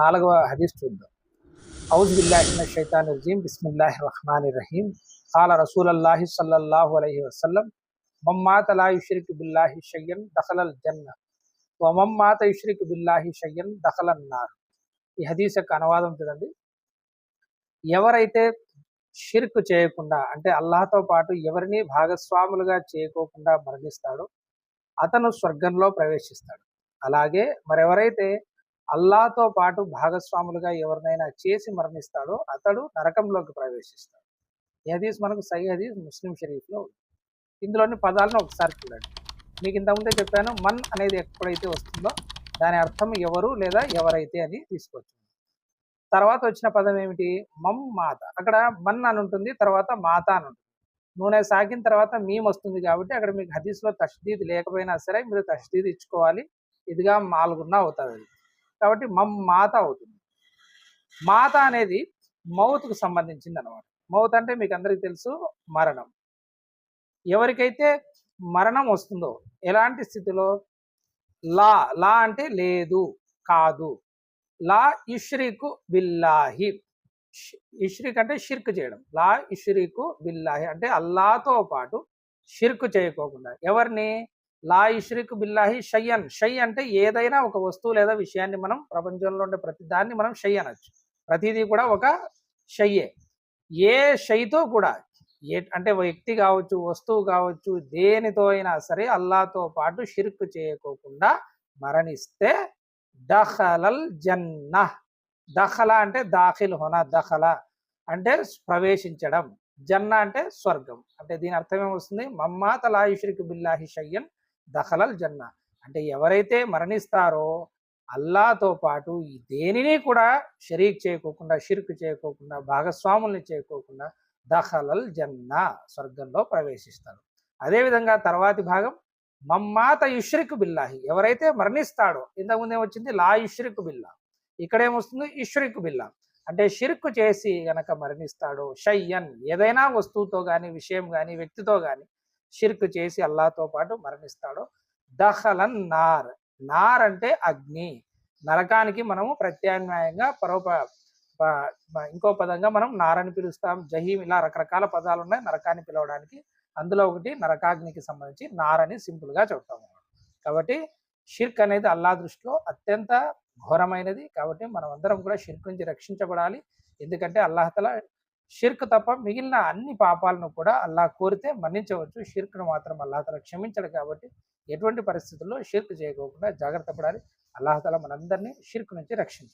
నాలుగవ హదీస్ చూద్దాం. ఔజు బిల్లాహి మినష్ షైతానిర్ రజీమ్ బిస్మిల్లాహిర్ రహ్మానిర్ రహీం. ఖాల రసూలుల్లాహి సల్లల్లాహు అలైహి వసల్లం మన్ మాత లా యుష్రికు బిల్లాహి షయ్యన్ దఖలల్ జన్న వ మన్ మాత యుష్రికు బిల్లాహి షయ్యన్ దఖలన్ నార్. ఈ హదీస్ యొక్క అనువాదం చూడండి. ఎవరైతే షిర్క్ చేయకుండా అంటే అల్లాహ్తో పాటు ఎవరిని భాగస్వాములుగా చేయకోకుండా మరణిస్తాడో అతను స్వర్గంలో ప్రవేశిస్తాడు. అలాగే మరెవరైతే అల్లాహ్తో పాటు భాగస్వాములుగా ఎవరినైనా చేసి మరణిస్తాడో అతడు నరకంలోకి ప్రవేశిస్తాడు. ఈ హదీస్ మనకు సహీ హదీస్ ముస్లిం షరీఫ్లో ఉంది. ఇందులోని పదాలను ఒకసారి చూడండి. మీకు ఇంతకుముందే చెప్పాను, మన్ అనేది ఎప్పుడైతే వస్తుందో దాని అర్థం ఎవరు లేదా ఎవరైతే అని తీసుకోవచ్చు. తర్వాత వచ్చిన పదం ఏమిటి? మమ్ మాత. అక్కడ మన్ అని ఉంటుంది, తర్వాత మాత అని ఉంటుంది. నూనె సాకిన తర్వాత మీమ్ వస్తుంది కాబట్టి అక్కడ మీకు హదీస్లో తష్దీద్ లేకపోయినా సరే మీరు తష్దీద్ ఇచ్చుకోవాలి. ఇదిగా మాల్గున్నా అవుతుంది అది. కాబట్టి మమ్ మాత అవుతుంది. మాత అనేది మౌత్కు సంబంధించింది అనమాట. మౌత్ అంటే మీకు అందరికీ తెలుసు, మరణం. ఎవరికైతే మరణం వస్తుందో ఎలాంటి స్థితిలో? లా లా అంటే లేదు, కాదు. లా యుష్రికు బిల్లాహి. ఇష్రిక్ అంటే షిర్క్ చేయడం. లా ఇష్రికు బిల్లాహి అంటే అల్లాతో పాటు షిర్క్ చేయకోకుండా. ఎవరిని? లా ఇష్రికు బిల్లాహి షయ్యన్. షై అంటే ఏదైనా ఒక వస్తువు లేదా విషయాన్ని మనం ప్రపంచంలో ఉండే ప్రతి దాన్ని మనం షై అనొచ్చు. ప్రతిదీ కూడా ఒక షయ్యే. ఏ షైతో కూడా అంటే వ్యక్తి కావచ్చు, వస్తువు కావచ్చు, దేనితో అయినా సరే అల్లాతో పాటు షిర్క్ చేయకోకుండా మరణిస్తే దఖలల్ జన్న. దఖల అంటే దాఖిల్ హోనా. దఖల అంటే ప్రవేశించడం. జన్న అంటే స్వర్గం. అంటే దీని అర్థం ఏమొస్తుంది? మమ్మాత లా యుష్రికు బిల్లాహి షయ్యన్ దఖలల్ జన్న. అంటే ఎవరైతే మరణిస్తారో అల్లాతో పాటు దేనిని కూడా షరీక్ చేయకోకుండా, షిర్క్ చేయకోకుండా, భాగస్వాముల్ని చేయకోకుండా దఖలల్ జన్న స్వర్గంలో ప్రవేశిస్తారు. అదేవిధంగా తర్వాతి భాగం మమ్మాత యుష్రికు బిల్లాహి. ఎవరైతే మరణిస్తాడో, ఇంతకుముందు ఏమొచ్చింది? లా యుష్రికు బిల్లా. ఇక్కడేమొస్తుంది? ఇష్రికు బిల్లా. అంటే షిర్క్ చేసి గనక మరణిస్తాడో, షయ్యన్ ఏదైనా వస్తువుతో కానీ, విషయం కానీ, వ్యక్తితో కానీ షిర్క్ చేసి అల్లాతో పాటు మరణిస్తాడో దఖలన్ నార్. నార్ అంటే అగ్ని. నరకానికి మనము ప్రత్యామ్నాయంగా ఇంకో పదంగా మనం నారని పిలుస్తాం, జహీం, ఇలా రకరకాల పదాలు ఉన్నాయి నరకాన్ని పిలవడానికి. అందులో ఒకటి నరకాగ్నికి సంబంధించి నారని సింపుల్గా చెప్తాము. కాబట్టి షిర్క్ అనేది అల్లాహ్ దృష్టిలో అత్యంత ఘోరమైనది. కాబట్టి మనం అందరం కూడా షిర్క్ నుంచి రక్షించబడాలి. ఎందుకంటే అల్లాహ్ తఆలా షిర్క్ తప్ప మిగిలిన అన్ని పాపాలను కూడా అల్లాహ్ కోరితే మన్నించవచ్చు. షిర్క్ను మాత్రం అల్లాహ్ తఆలా క్షమించడు. కాబట్టి ఎటువంటి పరిస్థితుల్లో షిర్క్ చేయకోకుండా జాగ్రత్త పడాలి. అల్లాహ్ తఆలా మనందరినీ షిర్క్ నుంచి రక్షించి